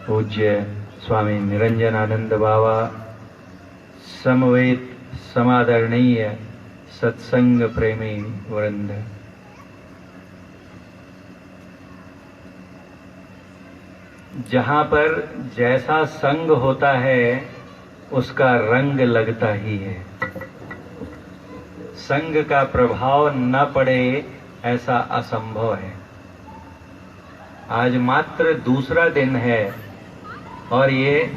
पूज्य स्वामी निरंजनानंद बाबा, समवेत समादरणीय सत्संग प्रेमी वृंद, जहाँ पर जैसा संग होता है उसका रंग लगता ही है। संग का प्रभाव न पड़े ऐसा असंभव है। आज मात्र दूसरा दिन है और ये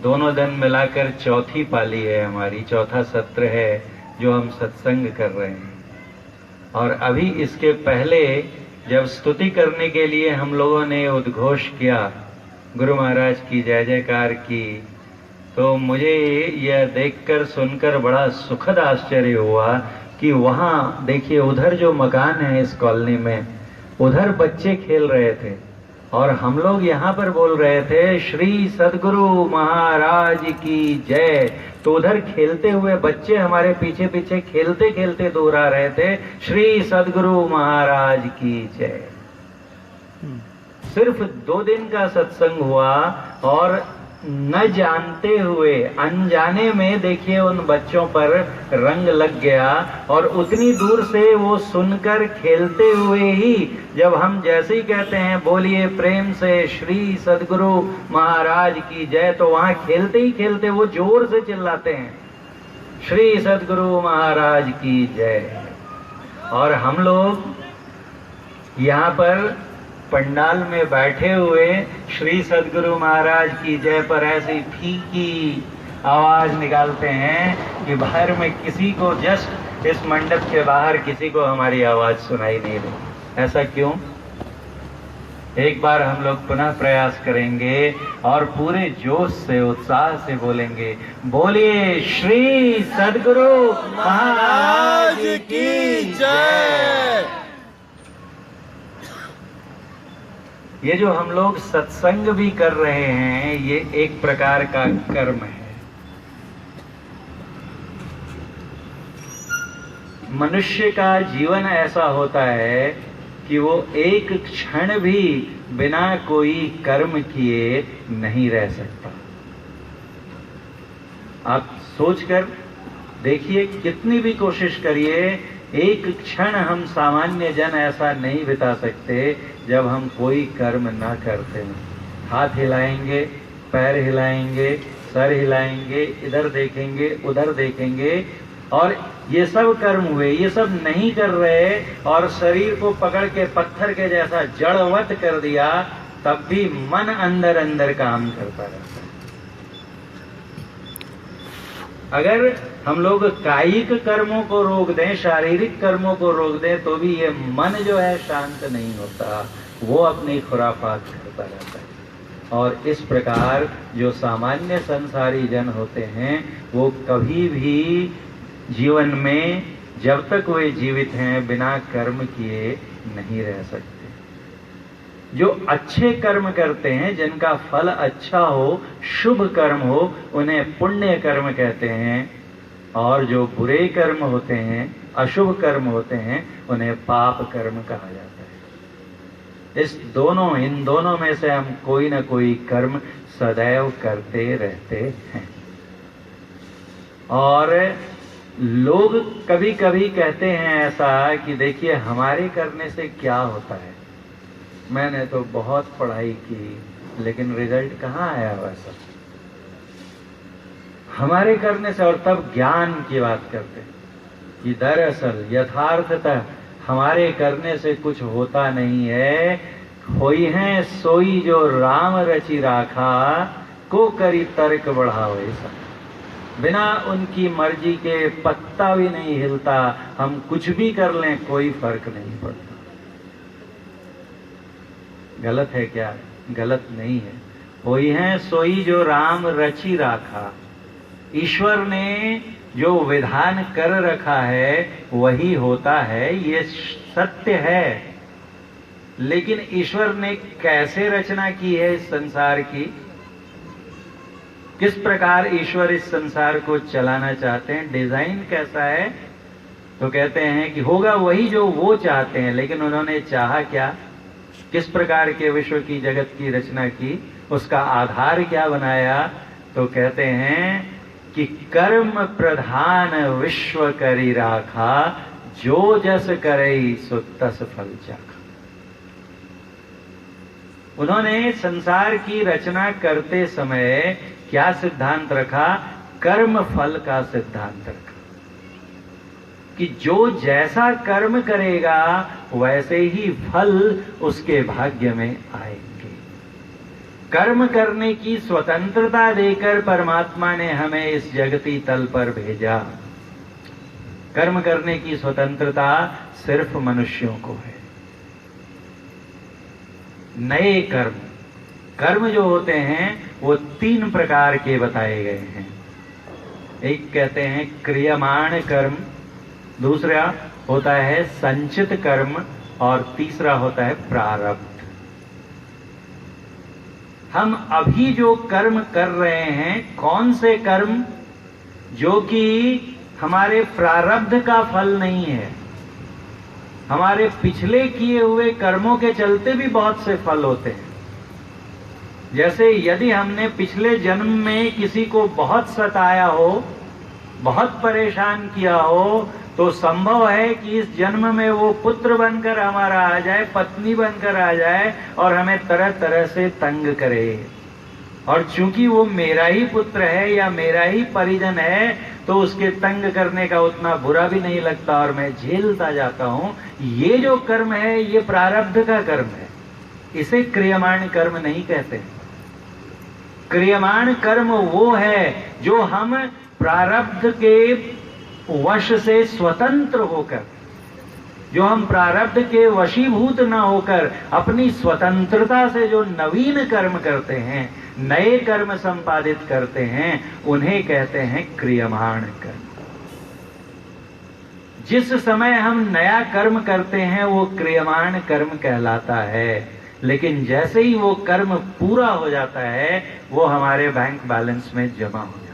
दोनों दिन मिलाकर चौथी पाली है, हमारी चौथा सत्र है जो हम सत्संग कर रहे हैं। और अभी इसके पहले जब स्तुति करने के लिए हम लोगों ने उद्घोष किया, गुरु महाराज की जय जयकार की, तो मुझे यह देखकर सुनकर बड़ा सुखद आश्चर्य हुआ कि वहाँ देखिए, उधर जो मकान है इस कॉलोनी में, उधर बच्चे खेल रहे थे और हम लोग यहाँ पर बोल रहे थे श्री सद्गुरु महाराज की जय। तो उधर खेलते हुए बच्चे हमारे पीछे पीछे खेलते खेलते दोहरा रहे थे श्री सद्गुरु महाराज की जय। सिर्फ 2 दिन का सत्संग हुआ और न जानते हुए अनजाने में देखिए उन बच्चों पर रंग लग गया। और उतनी दूर से वो सुनकर खेलते हुए ही जब हम जैसे ही कहते हैं बोलिए प्रेम से श्री सद्गुरु महाराज की जय, तो वहां खेलते ही खेलते वो जोर से चिल्लाते हैं श्री सद्गुरु महाराज की जय। और हम लोग यहाँ पर पंडाल में बैठे हुए श्री सद्गुरु महाराज की जय पर ऐसी फीकी आवाज निकालते हैं कि बाहर में किसी को, जस्ट इस मंडप के बाहर किसी को हमारी आवाज सुनाई नहीं देती। ऐसा क्यों? एक बार हम लोग पुनः प्रयास करेंगे और पूरे जोश से उत्साह से बोलेंगे, बोलिए श्री सद्गुरु महाराज की जय। ये जो हम लोग सत्संग भी कर रहे हैं, ये एक प्रकार का कर्म है। मनुष्य का जीवन ऐसा होता है कि वो एक क्षण भी बिना कोई कर्म किए नहीं रह सकता। आप सोचकर देखिए, कितनी भी कोशिश करिए, एक क्षण हम सामान्य जन ऐसा नहीं बिता सकते जब हम कोई कर्म ना करते हैं। हाथ हिलाएंगे, पैर हिलाएंगे, सर हिलाएंगे, इधर देखेंगे, उधर देखेंगे, और ये सब कर्म हुए। ये सब नहीं कर रहे और शरीर को पकड़ के पत्थर के जैसा जड़वत कर दिया, तब भी मन अंदर अंदर काम करता रहता है। अगर हम लोग कायिक कर्मों को रोक दें, शारीरिक कर्मों को रोक दें, तो भी ये मन जो है शांत नहीं होता, वो अपनी खुराफात करता रहता है। और इस प्रकार जो सामान्य संसारी जन होते हैं, वो कभी भी जीवन में जब तक वे जीवित हैं बिना कर्म किए नहीं रह सकते। जो अच्छे कर्म करते हैं, जिनका फल अच्छा हो, शुभ कर्म हो, उन्हें पुण्य कर्म कहते हैं। और जो बुरे कर्म होते हैं, अशुभ कर्म होते हैं, उन्हें पाप कर्म कहा जाता है। इन दोनों में से हम कोई ना कोई कर्म सदैव करते रहते हैं। और लोग कभी कभी कहते हैं ऐसा कि देखिए, हमारे करने से क्या होता है। मैंने तो बहुत पढ़ाई की, लेकिन रिजल्ट कहाँ आया वैसा। हमारे करने से, और तब ज्ञान की बात करते हैं कि दरअसल यथार्थतः हमारे करने से कुछ होता नहीं है। होई है सोई जो राम रचि राखा, को करी तर्क बढ़ावे सा। बिना उनकी मर्जी के पत्ता भी नहीं हिलता, हम कुछ भी कर लें कोई फर्क नहीं पड़ता। गलत है क्या? गलत नहीं है। होई है सोई जो राम रचि राखा। ईश्वर ने जो विधान कर रखा है वही होता है, ये सत्य है। लेकिन ईश्वर ने कैसे रचना की है इस संसार की, किस प्रकार ईश्वर इस संसार को चलाना चाहते हैं, डिजाइन कैसा है, तो कहते हैं कि होगा वही जो वो चाहते हैं। लेकिन उन्होंने चाहा क्या, किस प्रकार के विश्व की, जगत की रचना की, उसका आधार क्या बनाया? तो कहते हैं कि कर्म प्रधान विश्व करी राखा, जो जस करई सो तस फल चाखा। उन्होंने संसार की रचना करते समय क्या सिद्धांत रखा? कर्म फल का सिद्धांत रखा कि जो जैसा कर्म करेगा वैसे ही फल उसके भाग्य में आएंगे। कर्म करने की स्वतंत्रता देकर परमात्मा ने हमें इस जगती तल पर भेजा। कर्म करने की स्वतंत्रता सिर्फ मनुष्यों को है। नए कर्म जो होते हैं वो 3 प्रकार के बताए गए हैं। एक कहते हैं क्रियमाण कर्म, दूसरा होता है संचित कर्म और तीसरा होता है प्रारब्ध। हम अभी जो कर्म कर रहे हैं, कौन से कर्म? जो कि हमारे प्रारब्ध का फल नहीं है। हमारे पिछले किए हुए कर्मों के चलते भी बहुत से फल होते हैं। जैसे यदि हमने पिछले जन्म में किसी को बहुत सताया हो, बहुत परेशान किया हो, तो संभव है कि इस जन्म में वो पुत्र बनकर हमारा आ जाए, पत्नी बनकर आ जाए और हमें तरह तरह से तंग करे। और चूंकि वो मेरा ही पुत्र है या मेरा ही परिजन है, तो उसके तंग करने का उतना बुरा भी नहीं लगता और मैं झेलता जाता हूं। ये जो कर्म है ये प्रारब्ध का कर्म है, इसे क्रियमाण कर्म नहीं कहते। क्रियमाण कर्म वो है जो हम प्रारब्ध के वश से स्वतंत्र होकर, जो हम प्रारब्ध के वशीभूत न होकर अपनी स्वतंत्रता से जो नवीन कर्म करते हैं, नए कर्म संपादित करते हैं, उन्हें कहते हैं क्रियमाण कर्म। जिस समय हम नया कर्म करते हैं वो क्रियमाण कर्म कहलाता है, लेकिन जैसे ही वो कर्म पूरा हो जाता है वो हमारे बैंक बैलेंस में जमा हो जाता है।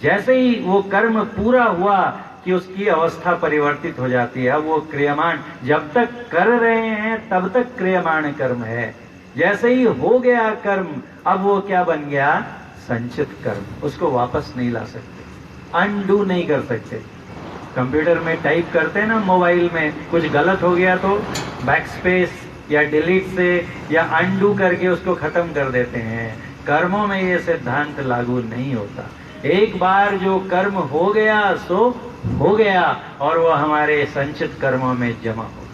जैसे ही वो कर्म पूरा हुआ कि उसकी अवस्था परिवर्तित हो जाती है। अब वो क्रियमाण, जब तक कर रहे हैं तब तक क्रियमाण कर्म है। जैसे ही हो गया कर्म, अब वो क्या बन गया? संचित कर्म। उसको वापस नहीं ला सकते, अनडू नहीं कर सकते। कंप्यूटर में टाइप करते हैं ना, मोबाइल में कुछ गलत हो गया तो बैक स्पेस या डिलीट से या अनडू करके उसको खत्म कर देते हैं। कर्मों में ये सिद्धांत लागू नहीं होता। एक बार जो कर्म हो गया सो हो गया और वो हमारे संचित कर्मों में जमा हो गया।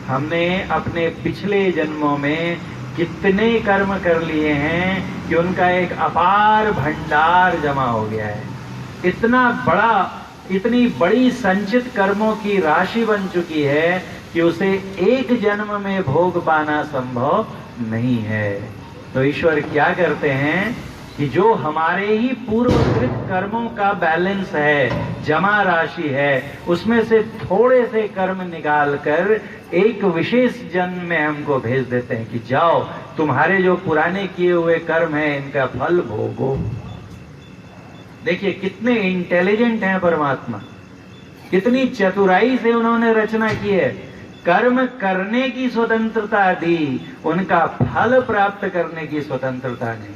हमने अपने पिछले जन्मों में कितने कर्म कर लिए हैं कि उनका एक अपार भंडार जमा हो गया है। इतनी बड़ी संचित कर्मों की राशि बन चुकी है कि उसे एक जन्म में भोग पाना संभव नहीं है। तो ईश्वर क्या करते हैं कि जो हमारे ही पूर्वकृत कर्मों का बैलेंस है, जमा राशि है, उसमें से थोड़े से कर्म निकालकर एक विशेष जन्म में हमको भेज देते हैं कि जाओ, तुम्हारे जो पुराने किए हुए कर्म हैं इनका फल भोगो। देखिए कितने इंटेलिजेंट हैं परमात्मा, कितनी चतुराई से उन्होंने रचना की है। कर्म करने की स्वतंत्रता दी, उनका फल प्राप्त करने की स्वतंत्रता नहीं दी।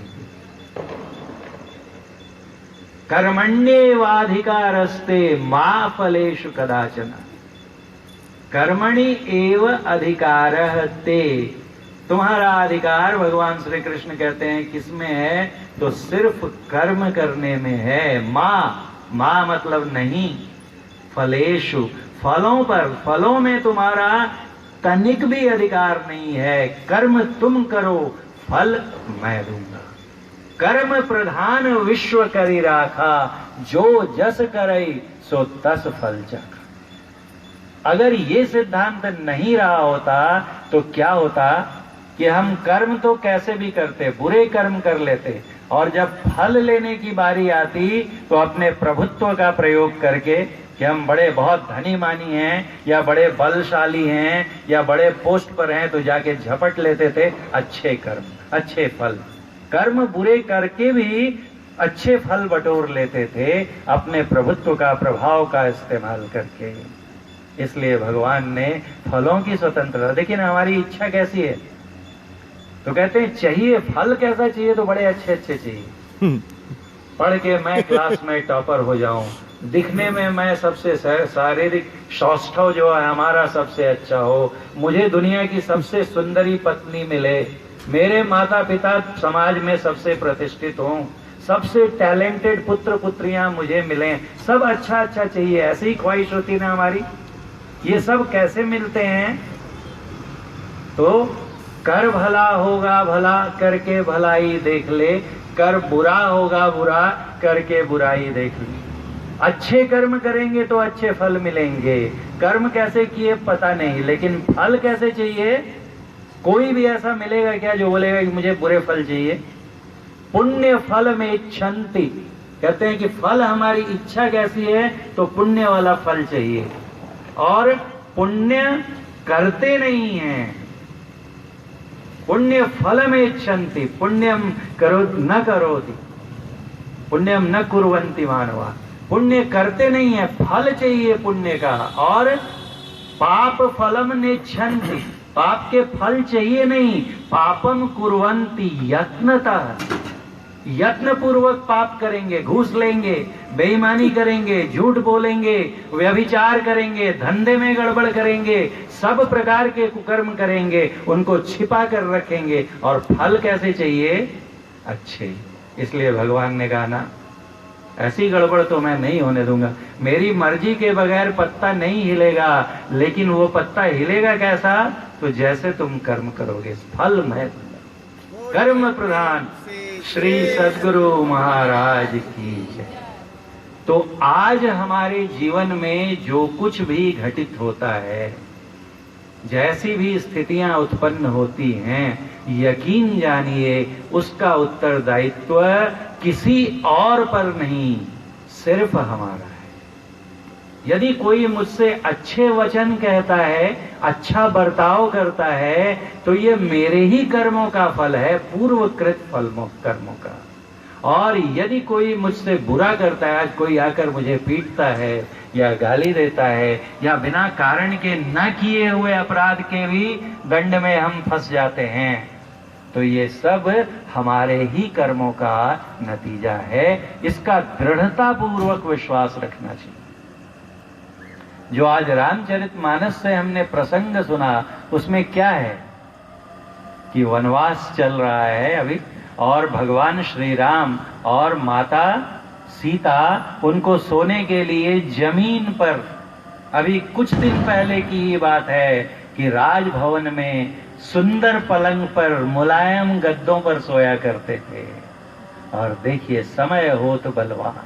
कर्मण्येवाधिकारस्ते मा फलेषु कदाचन। कर्मणि एव अधिकारः ते। तुम्हारा अधिकार, भगवान श्री कृष्ण कहते हैं, किसमें है? तो सिर्फ कर्म करने में है। मां मतलब नहीं, फलेषु फलों पर, फलों में तुम्हारा तनिक भी अधिकार नहीं है। कर्म तुम करो, फल मैं दूंगा। कर्म प्रधान विश्व करी राखा, जो जस करई सो तस फल चाखा। अगर ये सिद्धांत नहीं रहा होता तो क्या होता कि हम कर्म तो कैसे भी करते, बुरे कर्म कर लेते, और जब फल लेने की बारी आती तो अपने प्रभुत्व का प्रयोग करके कि हम बड़े बहुत धनी मानी हैं या बड़े बलशाली हैं या बड़े पोस्ट पर हैं, तो जाके झपट लेते थे अच्छे कर्म, अच्छे फल। कर्म बुरे करके भी अच्छे फल बटोर लेते थे अपने प्रभुत्व का, प्रभाव का इस्तेमाल करके। इसलिए भगवान ने फलों की स्वतंत्रता। देखिए ना, हमारी इच्छा कैसी है? तो कहते हैं चाहिए फल कैसा चाहिए, तो बड़े अच्छे अच्छे चाहिए। पढ़ के मैं क्लास में टॉपर हो जाऊं, दिखने में मैं सबसे शारीरिक सौष्ठव जो है हमारा सबसे अच्छा हो, मुझे दुनिया की सबसे सुंदरी पत्नी मिले, मेरे माता पिता समाज में सबसे प्रतिष्ठित हों, सबसे टैलेंटेड पुत्र पुत्रियां मुझे मिलें, सब अच्छा अच्छा चाहिए, ऐसी ही ख्वाहिश होती ना हमारी। ये सब कैसे मिलते हैं? तो कर भला होगा भला करके भलाई देख ले, कर बुरा होगा बुरा करके बुराई देख ले। अच्छे कर्म करेंगे तो अच्छे फल मिलेंगे। कर्म कैसे किए पता नहीं, लेकिन फल कैसे चाहिए? कोई भी ऐसा मिलेगा क्या जो बोलेगा कि मुझे बुरे फल चाहिए? पुण्य फल में इच्छन्ति, कहते हैं कि फल हमारी इच्छा कैसी है, तो पुण्य वाला फल चाहिए। और पुण्य करते नहीं हैं, पुण्य फल में इच्छन्ति, पुण्यम करो न करोति, पुण्यम न कुर्वन्ति मानवा, पुण्य करते नहीं है, फल चाहिए पुण्य का। और पाप फलम नेच्छन्ति, पाप के फल चाहिए नहीं, पापम कुर्वन्ति यत्नतः, यत्न पूर्वक पाप करेंगे, घूस लेंगे, बेईमानी करेंगे, झूठ बोलेंगे, व्यभिचार करेंगे, धंधे में गड़बड़ करेंगे, सब प्रकार के कुकर्म करेंगे, उनको छिपा कर रखेंगे। और फल कैसे चाहिए? अच्छे। इसलिए भगवान ने कहा ना, ऐसी गड़बड़ तो मैं नहीं होने दूंगा, मेरी मर्जी के बगैर पत्ता नहीं हिलेगा, लेकिन वो पत्ता हिलेगा कैसा? तो जैसे तुम कर्म करोगे, फल मैं कर्म प्रधान। श्री सद्गुरु महाराज की जय। तो आज हमारे जीवन में जो कुछ भी घटित होता है, जैसी भी स्थितियां उत्पन्न होती हैं, यकीन जानिए उसका उत्तरदायित्व किसी और पर नहीं, सिर्फ हमारा है। यदि कोई मुझसे अच्छे वचन कहता है, अच्छा बर्ताव करता है, तो ये मेरे ही कर्मों का फल है, पूर्वकृत कर्मों का। और यदि कोई मुझसे बुरा करता है, आज कोई आकर मुझे पीटता है या गाली देता है, या बिना कारण के न किए हुए अपराध के भी दंड में हम फंस जाते हैं, तो ये सब हमारे ही कर्मों का नतीजा है। इसका दृढ़ता पूर्वक विश्वास रखना चाहिए। जो आज रामचरितमानस से हमने प्रसंग सुना, उसमें क्या है कि वनवास चल रहा है अभी, और भगवान श्री राम और माता सीता उनको सोने के लिए जमीन पर, अभी कुछ दिन पहले की ही बात है कि राजभवन में सुंदर पलंग पर, मुलायम गद्दों पर सोया करते थे। और देखिए समय हो तो बलवान,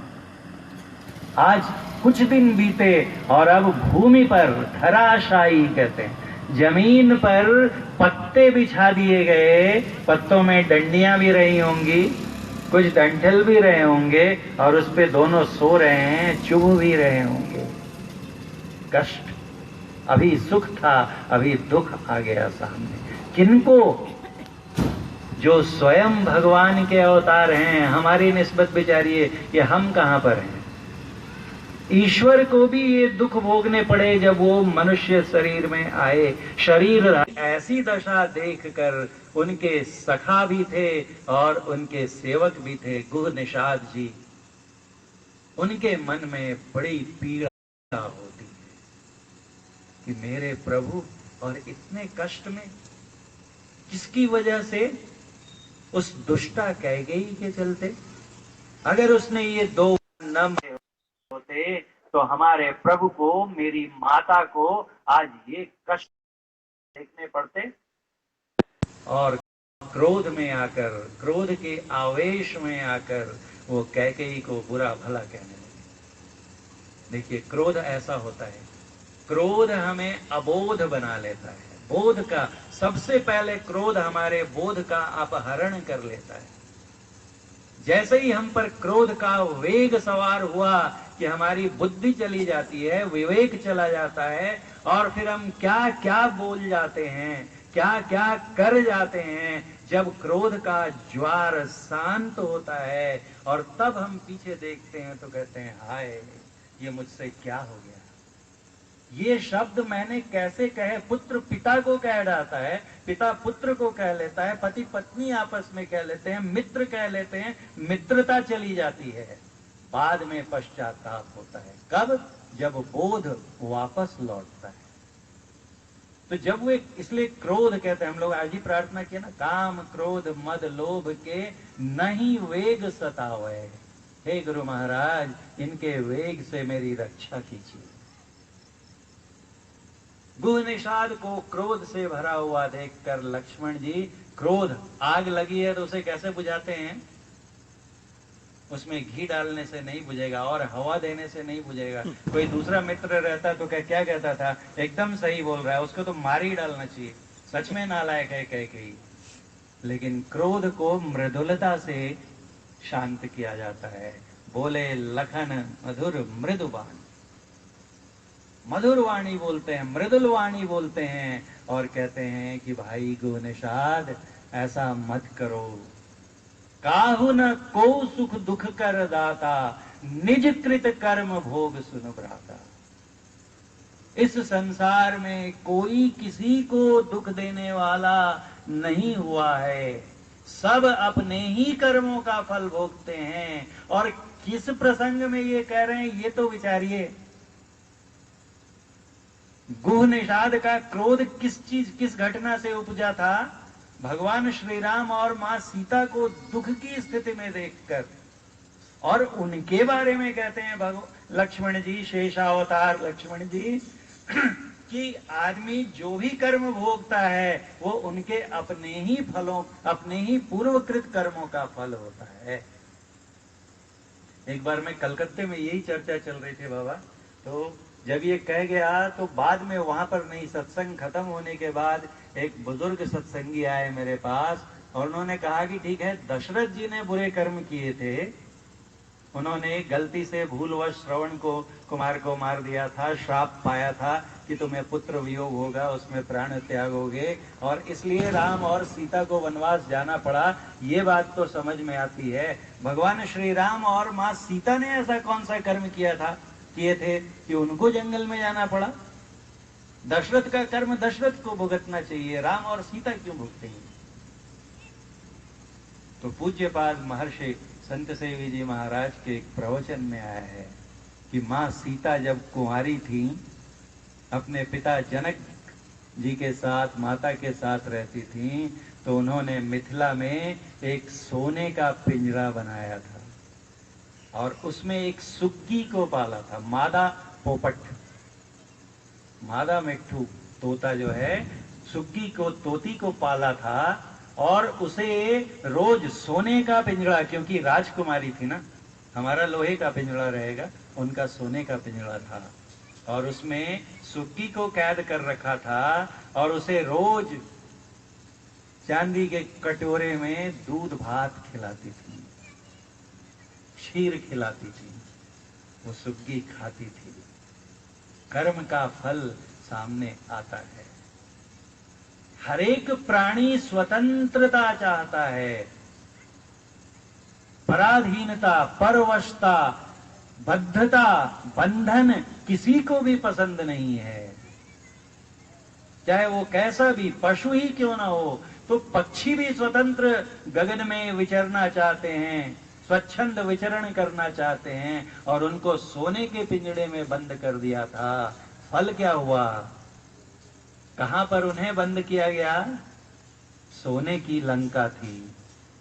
आज कुछ दिन बीते और अब भूमि पर धराशायी, कहते हैं जमीन पर पत्ते बिछा दिए गए, पत्तों में डंडियां भी रही होंगी, कुछ डंठल भी रहे होंगे, और उस पे दोनों सो रहे हैं, चुभ भी रहे होंगे। कष्ट, अभी सुख था, अभी दुख आ गया सामने। किनको? जो स्वयं भगवान के अवतार हैं। हमारी निस्बत विचारिए कि हम कहां पर हैं। ईश्वर को भी ये दुख भोगने पड़े जब वो मनुष्य शरीर में आए। शरीर ऐसी दशा देखकर उनके सखा भी थे और उनके सेवक भी थे, गुह निषाद जी, उनके मन में बड़ी पीड़ा होती है कि मेरे प्रभु, और इतने कष्ट में किसकी वजह से? उस दुष्टा कैकेयी के चलते। अगर उसने ये दो न होते तो हमारे प्रभु को, मेरी माता को आज ये कष्ट देखने पड़ते। और क्रोध में आकर, क्रोध के आवेश में आकर वो कैकेयी को बुरा भला कहने लगे। देखिए क्रोध ऐसा होता है, क्रोध हमें अबोध बना लेता है। बोध का, सबसे पहले क्रोध हमारे बोध का अपहरण कर लेता है। जैसे ही हम पर क्रोध का वेग सवार हुआ कि हमारी बुद्धि चली जाती है, विवेक चला जाता है, और फिर हम क्या क्या बोल जाते हैं, क्या क्या कर जाते हैं। जब क्रोध का ज्वार शांत होता है और तब हम पीछे देखते हैं तो कहते हैं हाय, ये मुझसे क्या हो गया। ये शब्द मैंने कैसे कहे, पुत्र पिता को कह डालता है, पिता पुत्र को कह लेता है, पति पत्नी आपस में कह लेते हैं, मित्र कह लेते हैं, मित्रता चली जाती है, बाद में पश्चाताप होता है। कब? जब बोध वापस लौटता है। तो जब वो, इसलिए क्रोध कहते हैं, हम लोग आज ही प्रार्थना किया ना, काम क्रोध मद लोभ के नहीं वेग सतावे, हे गुरु महाराज इनके वेग से मेरी रक्षा कीजिए। गुह निषाद को क्रोध से भरा हुआ देखकर लक्ष्मण जी, क्रोध आग लगी है तो उसे कैसे बुझाते हैं? उसमें घी डालने से नहीं बुझेगा और हवा देने से नहीं बुझेगा। कोई दूसरा मित्र रहता तो क्या कहता था, एकदम सही बोल रहा है, उसको तो मार ही डालना चाहिए, सच में नालायक है कह के। लेकिन क्रोध को मृदुलता से शांत किया जाता है। बोले लखन मधुर मृदुबान, मधुर वाणी बोलते हैं, मृदुल वाणी बोलते हैं और कहते हैं कि भाई गुह निषाद ऐसा मत करो। काहु न को सुख दुख कर दाता, निज कृत कर्म भोग सुन भ्राता। इस संसार में कोई किसी को दुख देने वाला नहीं हुआ है, सब अपने ही कर्मों का फल भोगते हैं। और किस प्रसंग में ये कह रहे हैं ये तो विचारिए। गुह निषाद का क्रोध किस घटना से उपजा था? भगवान श्री राम और मां सीता को दुख की स्थिति में देखकर। और उनके बारे में कहते हैं लक्ष्मण जी, शेषावतार लक्ष्मण जी, कि आदमी जो भी कर्म भोगता है वो उनके अपने ही फलों, अपने ही पूर्वकृत कर्मों का फल होता है। एक बार मैं कलकत्ते में यही चर्चा चल रही थी बाबा, तो जब ये कह गया तो बाद में वहां पर नहीं, सत्संग खत्म होने के बाद एक बुजुर्ग सत्संगी आए मेरे पास और उन्होंने कहा कि ठीक है, दशरथ जी ने बुरे कर्म किए थे, उन्होंने गलती से भूलवश श्रवण को कुमार को मार दिया था, श्राप पाया था कि तुम्हें पुत्र वियोग होगा, उसमें प्राण त्याग होगे और इसलिए राम और सीता को वनवास जाना पड़ा। ये बात तो समझ में आती है। भगवान श्री राम और माँ सीता ने ऐसा कौन सा कर्म किए थे कि उनको जंगल में जाना पड़ा? दशरथ का कर्म दशरथ को भुगतना चाहिए, राम और सीता क्यों भुगते हैं? तो पूज्यपाद महर्षि संत सेवी जी महाराज के एक प्रवचन में आया है कि मां सीता जब कुंवारी थी, अपने पिता जनक जी के साथ, माता के साथ रहती थी, तो उन्होंने मिथिला में एक सोने का पिंजरा बनाया था और उसमें एक सुग्गी को पाला था, मादा पोपट, मादा मिट्ठू तोता जो है, सुग्गी को, तोती को पाला था और उसे रोज सोने का पिंजरा, क्योंकि राजकुमारी थी ना, हमारा लोहे का पिंजरा रहेगा, उनका सोने का पिंजरा था और उसमें सुग्गी को कैद कर रखा था और उसे रोज चांदी के कटोरे में दूध भात खिलाती थी, क्षीर खिलाती थी, वो सुग्गी खाती थी। कर्म का फल सामने आता है। हर एक प्राणी स्वतंत्रता चाहता है, पराधीनता, परवशता, बद्धता, बंधन किसी को भी पसंद नहीं है। चाहे वो कैसा भी पशु ही क्यों ना हो, तो पक्षी भी स्वतंत्र गगन में विचरना चाहते हैं, स्वच्छंद विचरण करना चाहते हैं और उनको सोने के पिंजड़े में बंद कर दिया था। फल क्या हुआ? कहां पर उन्हें बंद किया गया? सोने की लंका थी।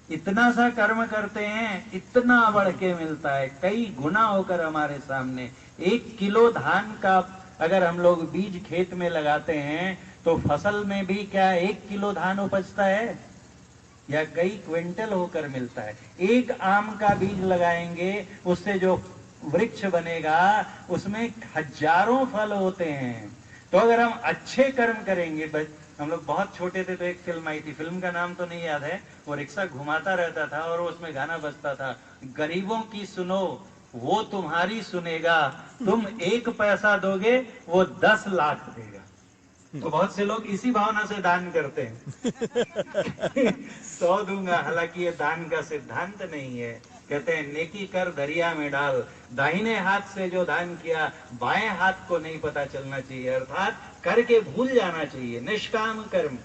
इतना सा कर्म करते हैं, इतना बढ़ के मिलता है, कई गुना होकर हमारे सामने। 1 किलो धान का अगर हम लोग बीज खेत में लगाते हैं तो फसल में भी क्या 1 किलो धान उपजता है या कई क्विंटल होकर मिलता है। एक आम का बीज लगाएंगे, उससे जो वृक्ष बनेगा उसमें हजारों फल होते हैं। तो अगर हम अच्छे कर्म करेंगे, हम लोग बहुत छोटे थे तो एक फिल्म आई थी, फिल्म का नाम तो नहीं याद है, वो रिक्शा घुमाता रहता था और उसमें गाना बजता था, गरीबों की सुनो वो तुम्हारी सुनेगा, तुम 1 पैसा दोगे वो 10 लाख देगा। तो बहुत से लोग इसी भावना से दान करते हैं 100 दूंगा, हालांकि ये दान का सिद्धांत नहीं है। कहते हैं नेकी कर दरिया में डाल, दाहिने हाथ से जो दान किया बाएं हाथ को नहीं पता चलना चाहिए, अर्थात करके भूल जाना चाहिए, निष्काम कर्म।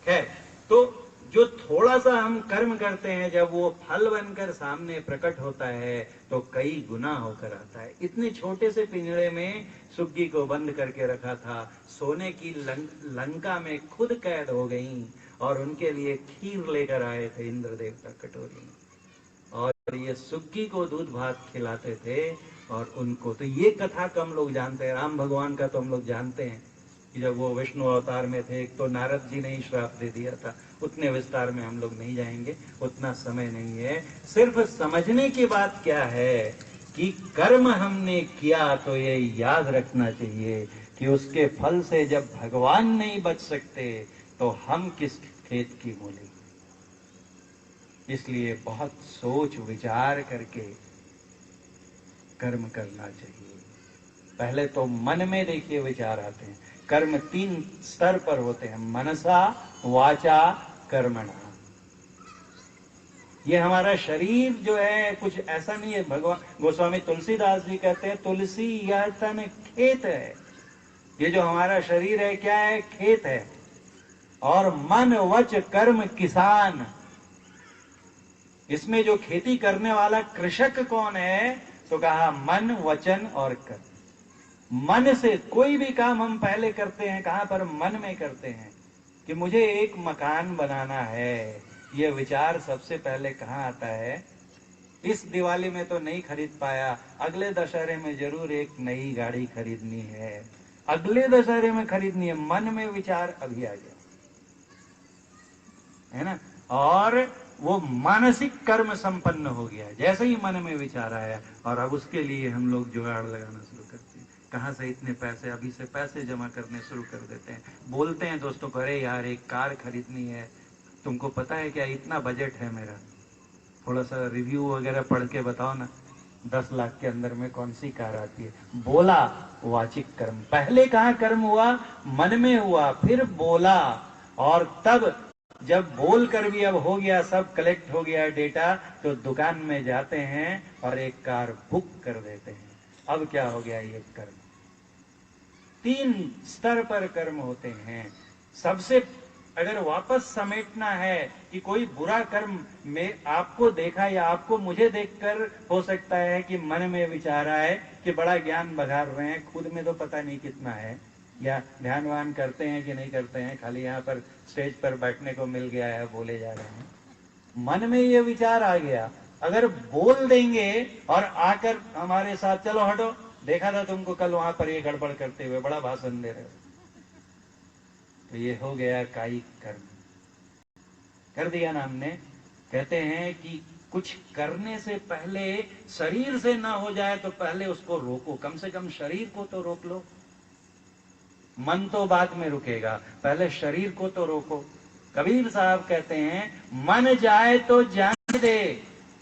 खैर, तो जो थोड़ा सा हम कर्म करते हैं जब वो फल बनकर सामने प्रकट होता है तो कई गुना होकर आता है। इतने छोटे से पिंजड़े में सुग्गी को बंद करके रखा था, सोने की लंका में खुद कैद हो गई और उनके लिए खीर लेकर आए थे इंद्र देवता कटोरी में, और ये सुग्गी को दूध भात खिलाते थे। और उनको तो ये कथा कम लोग जानते हैं, राम भगवान का तो हम लोग जानते हैं कि जब वो विष्णु अवतार में थे, एक तो नारद जी ने ही श्राप दे दिया था, उतने विस्तार में हम लोग नहीं जाएंगे, उतना समय नहीं है। सिर्फ समझने की बात क्या है कि कर्म हमने किया तो ये याद रखना चाहिए कि उसके फल से जब भगवान नहीं बच सकते तो हम किस खेत की मूली। इसलिए बहुत सोच विचार करके कर्म करना चाहिए। पहले तो मन में देखिए विचार आते हैं। कर्म 3 स्तर पर होते हैं, मनसा वाचा कर्मणा। ये हमारा शरीर जो है कुछ ऐसा नहीं है। भगवान गोस्वामी तुलसीदास जी कहते हैं तुलसी यह तन खेत है। ये जो हमारा शरीर है क्या है? खेत है। और मन वच कर्म किसान, इसमें जो खेती करने वाला कृषक कौन है? तो कहा मन वचन और कर्म। मन से कोई भी काम हम पहले करते हैं, कहां पर? मन में करते हैं कि मुझे एक मकान बनाना है। ये विचार सबसे पहले कहां आता है? इस दिवाली में तो नहीं खरीद पाया, अगले दशहरे में जरूर एक नई गाड़ी खरीदनी है, अगले दशहरे में खरीदनी है। मन में विचार अभी आ गया है ना। और वो मानसिक कर्म संपन्न हो गया जैसे ही मन में विचार आया, और अब उसके लिए हम लोग जुगाड़ लगाना शुरू करते हैं। कहाँ से इतने पैसे? अभी से पैसे जमा करने शुरू कर देते हैं। बोलते हैं दोस्तों को, अरे यार एक कार खरीदनी है, तुमको पता है क्या इतना बजट है मेरा, थोड़ा सा रिव्यू वगैरह पढ़ के बताओ ना, 10 लाख के अंदर में कौन सी कार आती है। बोला वाचिक कर्म। पहले कहाँ कर्म हुआ? मन में हुआ, फिर बोला, और तब जब बोल कर भी अब हो गया, सब कलेक्ट हो गया डेटा, तो दुकान में जाते हैं और एक कार बुक कर देते हैं। अब क्या हो गया? ये कर्म। 3 स्तर पर कर्म होते हैं। सबसे अगर वापस समेटना है कि कोई बुरा कर्म में आपको देखा या आपको मुझे देखकर हो सकता है कि मन में विचार आए कि बड़ा ज्ञान बघार रहे हैं, खुद में तो पता नहीं कितना है, या ध्यान वान करते हैं कि नहीं करते हैं, खाली यहाँ पर स्टेज पर बैठने को मिल गया है, बोले जा रहे हैं। मन में ये विचार आ गया, अगर बोल देंगे और आकर हमारे साथ, चलो हटो, देखा था तुमको कल वहां पर ये गड़बड़ करते हुए, बड़ा भाषण दे रहे हो, तो ये हो गया कायिक कर्म। कर दिया ना हमने। कहते हैं कि कुछ करने से पहले शरीर से ना हो जाए तो पहले उसको रोको, कम से कम शरीर को तो रोक लो। मन तो बाद में रुकेगा, पहले शरीर को तो रोको। कबीर साहब कहते हैं मन जाए तो जाने दे,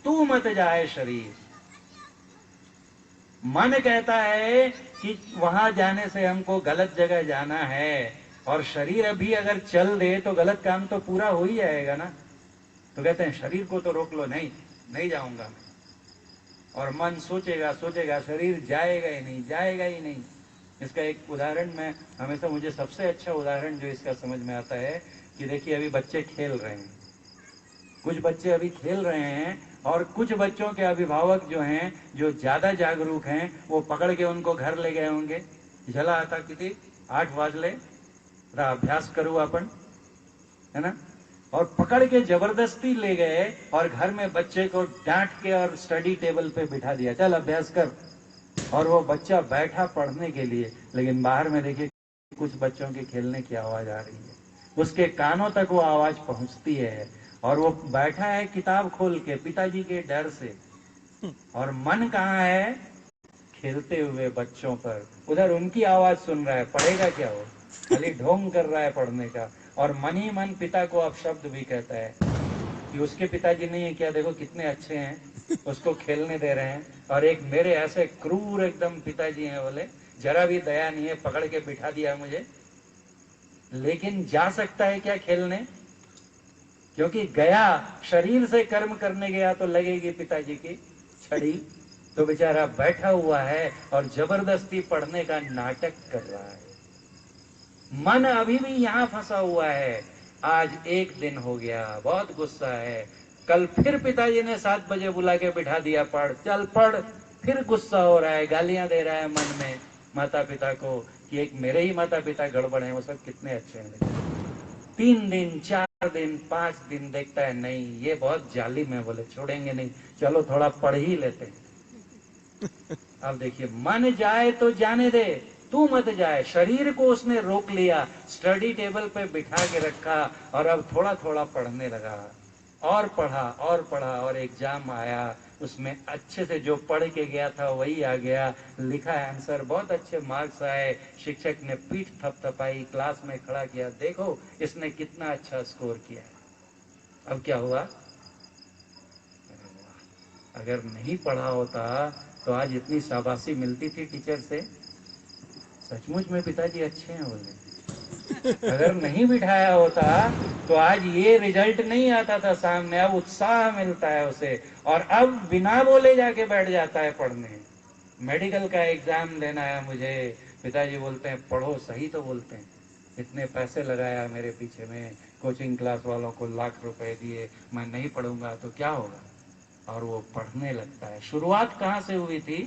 तू मत जाए शरीर। मन कहता है कि वहां जाने से हमको गलत जगह जाना है, और शरीर अभी अगर चल दे तो गलत काम तो पूरा हो ही जाएगा ना। तो कहते हैं शरीर को तो रोक लो, नहीं नहीं जाऊंगा मैं। और मन सोचेगा सोचेगा, शरीर जाएगा ही नहीं, जाएगा ही नहीं। इसका एक उदाहरण मैं हमेशा, मुझे सबसे अच्छा उदाहरण जो इसका समझ में आता है कि देखिए अभी बच्चे खेल रहे हैं, कुछ बच्चे अभी खेल रहे हैं, और कुछ बच्चों के अभिभावक जो हैं, जो ज्यादा जागरूक हैं, वो पकड़ के उनको घर ले गए होंगे। चला आता किती 8 वाजले, अभ्यास करूँ अपन, है ना, और पकड़ के जबरदस्ती ले गए और घर में बच्चे को डांट के और स्टडी टेबल पे बिठा दिया, चल अभ्यास कर। और वो बच्चा बैठा पढ़ने के लिए, लेकिन बाहर में देखिए कुछ बच्चों के खेलने की आवाज आ रही है, उसके कानों तक वो आवाज पहुंचती है, और वो बैठा है किताब खोल के पिताजी के डर से, और मन कहाँ है? खेलते हुए बच्चों पर। उधर उनकी आवाज सुन रहा है, पढ़ेगा क्या वो? खाली ढोंग कर रहा है पढ़ने का, और मन ही मन पिता को अपशब्द भी कहता है कि उसके पिताजी नहीं है क्या, देखो कितने अच्छे हैं, उसको खेलने दे रहे हैं, और एक मेरे ऐसे क्रूर एकदम पिताजी हैं, बोले जरा भी दया नहीं है, पकड़ के बिठा दिया मुझे। लेकिन जा सकता है क्या खेलने? क्योंकि गया शरीर से कर्म करने गया तो लगेगी पिताजी की छड़ी, तो बेचारा बैठा हुआ है और जबरदस्ती पढ़ने का नाटक कर रहा है। मन अभी भी यहां फंसा हुआ है। आज एक दिन हो गया, बहुत गुस्सा है। कल फिर पिताजी ने 7 बजे बुला के बिठा दिया, पढ़ चल पढ़। फिर गुस्सा हो रहा है, गालियां दे रहा है मन में माता पिता को कि एक मेरे ही माता पिता गड़बड़ है, वो सब कितने अच्छे हैं। 3 दिन 4 दिन 5 दिन देखता है, नहीं ये बहुत जालिम है, बोले छोड़ेंगे नहीं, चलो थोड़ा पढ़ ही लेते हैं। अब देखिए, मन जाए तो जाने दे, तू मत जाए। शरीर को उसने रोक लिया, स्टडी टेबल पे बिठा के रखा और अब थोड़ा थोड़ा पढ़ने लगा। और पढ़ा और पढ़ा और एग्जाम आया, उसमें अच्छे से जो पढ़ के गया था वही आ गया, लिखा आंसर, बहुत अच्छे मार्क्स आए। शिक्षक ने पीठ थपथपाई, क्लास में खड़ा किया, देखो इसने कितना अच्छा स्कोर किया है। अब क्या हुआ? अगर नहीं पढ़ा होता तो आज इतनी शाबाशी मिलती थी टीचर से। सचमुच में पिताजी अच्छे हैं बोले। अगर नहीं बिठाया होता तो आज ये रिजल्ट नहीं आता था सामने। अब उत्साह मिलता है उसे और अब बिना बोले जाके बैठ जाता है पढ़ने। मेडिकल का एग्जाम देना है मुझे, पिताजी बोलते हैं पढ़ो, सही तो बोलते हैं, इतने पैसे लगाया मेरे पीछे में, कोचिंग क्लास वालों को लाख रुपए दिए, मैं नहीं पढ़ूंगा तो क्या होगा? और वो पढ़ने लगता है। शुरुआत कहां से हुई थी?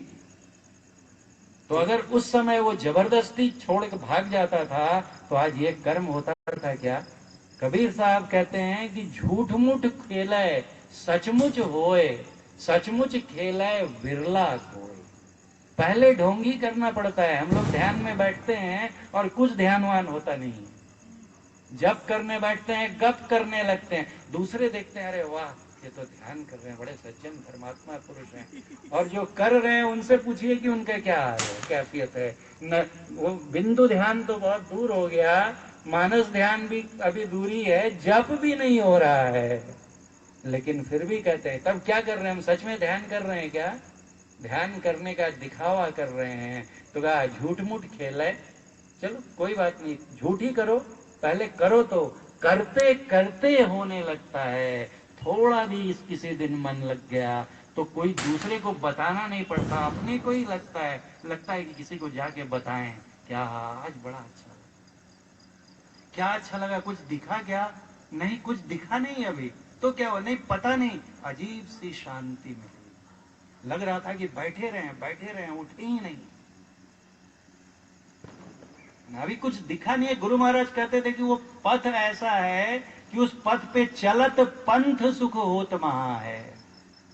तो अगर उस समय वो जबरदस्ती छोड़ के भाग जाता था तो आज ये कर्म होता था क्या? कबीर साहब कहते हैं कि झूठ मूठ खेले सचमुच होए, सचमुच खेले विरला कोय। पहले ढोंगी करना पड़ता है। हम लोग ध्यान में बैठते हैं और कुछ ध्यानवान होता नहीं है। जब करने बैठते हैं गप करने लगते हैं, दूसरे देखते हैं अरे वाह ये तो ध्यान कर रहे हैं, बड़े सज्जन धर्मात्मा पुरुष हैं। और जो कर रहे हैं उनसे पूछिए कि उनका क्या हाल है, कैफियत है। न वो बिंदु ध्यान तो बहुत दूर हो गया, मानस ध्यान भी अभी दूरी है, जप भी नहीं हो रहा है, लेकिन फिर भी कहते हैं। तब क्या कर रहे हैं हम? सच में ध्यान कर रहे हैं क्या? ध्यान करने का दिखावा कर रहे हैं। तो कहा झूठ मूठ खेल है, चलो कोई बात नहीं, झूठ ही करो, पहले करो तो करते करते होने लगता है। थोड़ा भी किसी दिन मन लग गया तो कोई दूसरे को बताना नहीं पड़ता, अपने को ही लगता है कि किसी को जाके बताएं क्या आज बड़ा अच्छा लगा, क्या अच्छा लगा, कुछ दिखा क्या? नहीं कुछ दिखा नहीं अभी, तो क्या हुआ? नहीं पता नहीं, अजीब सी शांति मिली। लग रहा था कि बैठे रहे, उठे ही नहीं। अभी कुछ दिखा नहीं है। गुरु महाराज कहते थे कि वो पथ ऐसा है कि उस पथ पे चलत पंथ सुख होत महा है।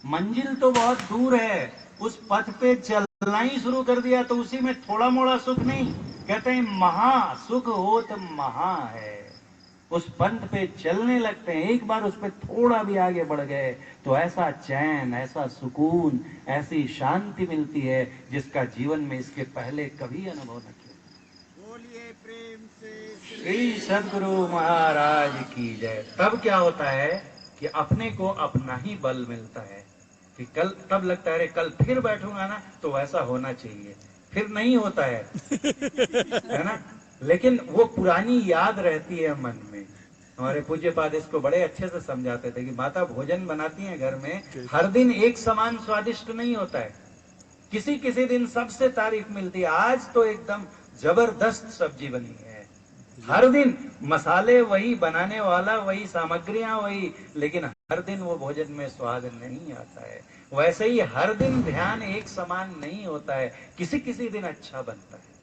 मंजिल तो बहुत दूर है, उस पथ पे चलना ही शुरू कर दिया तो उसी में थोड़ा मोड़ा सुख नहीं, कहते हैं महा सुख होत महा है। उस पंथ पे चलने लगते हैं, एक बार उस पे थोड़ा भी आगे बढ़ गए तो ऐसा चैन, ऐसा सुकून, ऐसी शांति मिलती है जिसका जीवन में इसके पहले कभी अनुभव न किया। बोलिए प्रेम से श्री सदगुरु महाराज की जय। तब क्या होता है कि अपने को अपना ही बल मिलता है कि कल, तब लगता है अरे कल फिर बैठूंगा ना तो वैसा होना चाहिए, फिर नहीं होता है ना। लेकिन वो पुरानी याद रहती है मन में। हमारे पूज्य पाद इसको बड़े अच्छे से समझाते थे कि माता भोजन बनाती है घर में, हर दिन एक समान स्वादिष्ट नहीं होता है, किसी किसी दिन सबसे तारीफ मिलती है, आज तो एकदम जबरदस्त सब्जी बनी है। हर दिन मसाले वही, बनाने वाला वही, सामग्रियां वही, लेकिन हर दिन वो भोजन में स्वाद नहीं आता है। वैसे ही हर दिन ध्यान एक समान नहीं होता है, किसी किसी दिन अच्छा बनता है,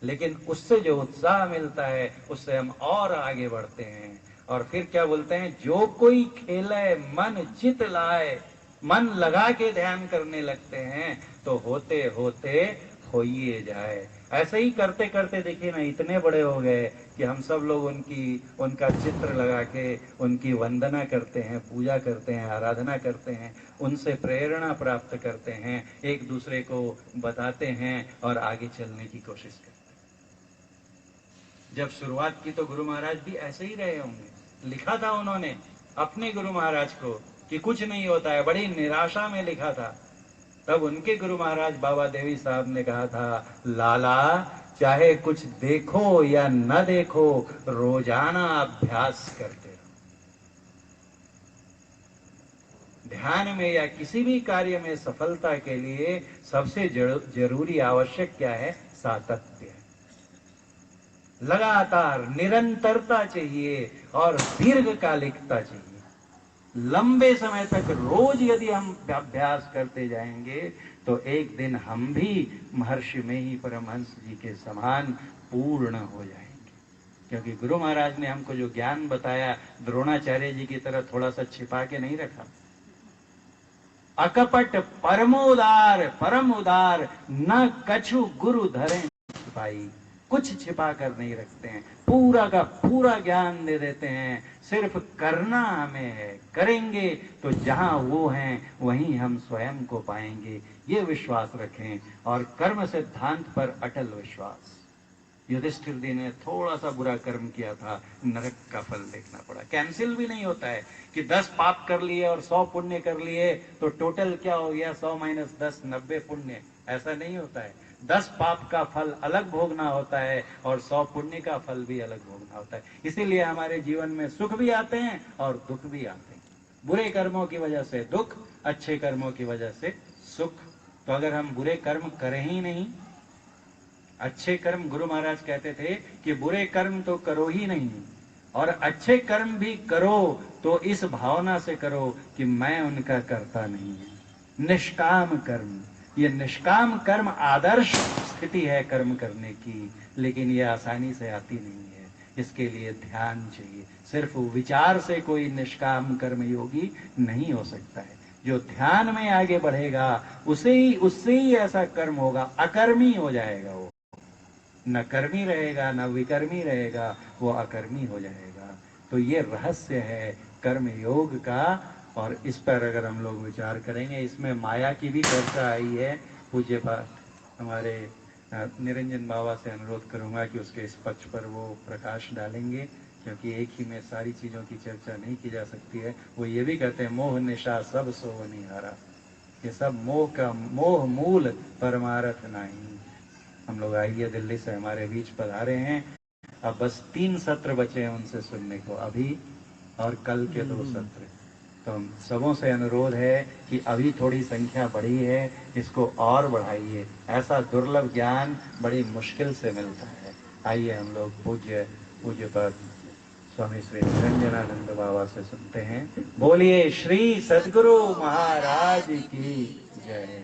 लेकिन उससे जो उत्साह मिलता है उससे हम और आगे बढ़ते हैं। और फिर क्या बोलते हैं, जो कोई खेले मन चित लाए, मन लगा के ध्यान करने लगते हैं तो होते होते होइए जाए। ऐसे ही करते करते देखिए ना, इतने बड़े हो गए कि हम सब लोग उनका चित्र लगा के उनकी वंदना करते हैं, पूजा करते हैं, आराधना करते हैं, उनसे प्रेरणा प्राप्त करते हैं, एक दूसरे को बताते हैं और आगे चलने की कोशिश करते हैं। जब शुरुआत की तो गुरु महाराज भी ऐसे ही रहे होंगे। लिखा था उन्होंने अपने गुरु महाराज को कि कुछ नहीं होता है, बड़ी निराशा में लिखा था। तब उनके गुरु महाराज बाबा देवी साहब ने कहा था, लाला चाहे कुछ देखो या न देखो, रोजाना अभ्यास करते रहो। ध्यान में या किसी भी कार्य में सफलता के लिए सबसे जरूरी आवश्यक क्या है? सातत्य, लगातार निरंतरता चाहिए और दीर्घकालिकता चाहिए। लंबे समय तक रोज यदि हम अभ्यास करते जाएंगे तो एक दिन हम भी महर्षि में ही परमहंस जी के समान पूर्ण हो जाएंगे। क्योंकि गुरु महाराज ने हमको जो ज्ञान बताया, द्रोणाचार्य जी की तरह थोड़ा सा छिपा के नहीं रखा। अकपट परमोदार परम उदार, न कछु गुरु धरे छिपाई। कुछ छिपा कर नहीं रखते हैं, पूरा का पूरा ज्ञान दे देते हैं। सिर्फ करना हमें है, करेंगे तो जहां वो हैं वहीं हम स्वयं को पाएंगे। ये विश्वास रखें और कर्म सिद्धांत पर अटल विश्वास। युधिष्ठिर जी ने थोड़ा सा बुरा कर्म किया था, नरक का फल देखना पड़ा। कैंसिल भी नहीं होता है कि 10 पाप कर लिए और 100 पुण्य कर लिए तो टोटल क्या हो गया, 100 - 10 90 पुण्य। ऐसा नहीं होता है। 10 पाप का फल अलग भोगना होता है और 100 पुण्य का फल भी अलग भोगना होता है। इसीलिए हमारे जीवन में सुख भी आते हैं और दुख भी आते हैं। बुरे कर्मों की वजह से दुख, अच्छे कर्मों की वजह से सुख। तो अगर हम बुरे कर्म करें ही नहीं, अच्छे कर्म, गुरु महाराज कहते थे कि बुरे कर्म तो करो ही नहीं और अच्छे कर्म भी करो तो इस भावना से करो कि मैं उनका करता नहीं है। निष्काम कर्म, ये निष्काम कर्म आदर्श स्थिति है कर्म करने की, लेकिन ये आसानी से आती नहीं है। इसके लिए ध्यान चाहिए। सिर्फ विचार से कोई निष्काम कर्म योगी नहीं हो सकता है। जो ध्यान में आगे बढ़ेगा उससे ही ऐसा कर्म होगा, अकर्मी हो जाएगा। वो न कर्मी रहेगा न विकर्मी रहेगा, वो अकर्मी हो जाएगा। तो ये रहस्य है कर्म योग का। और इस पर अगर हम लोग विचार करेंगे, इसमें माया की भी चर्चा आई है। पूज्य हमारे निरंजन बाबा से अनुरोध करूंगा कि उसके इस पक्ष पर वो प्रकाश डालेंगे, क्योंकि एक ही में सारी चीजों की चर्चा नहीं की जा सकती है। वो ये भी कहते हैं, मोह निशा सब सो निहारा, ये सब मोह का मोह मूल परमारथ नहीं। हम लोग आइए दिल्ली से हमारे बीच पधारे हैं। अब बस 3 सत्र बचे हैं उनसे सुनने को, अभी और कल के 2 सत्र। तो हम सबों से अनुरोध है कि अभी थोड़ी संख्या बढ़ी है, इसको और बढ़ाइए। ऐसा दुर्लभ ज्ञान बड़ी मुश्किल से मिलता है। आइए हम लोग पूज्य पर स्वामी श्री निरंजनानंद बाबा से सुनते हैं। बोलिए श्री सद्गुरु महाराज की जय।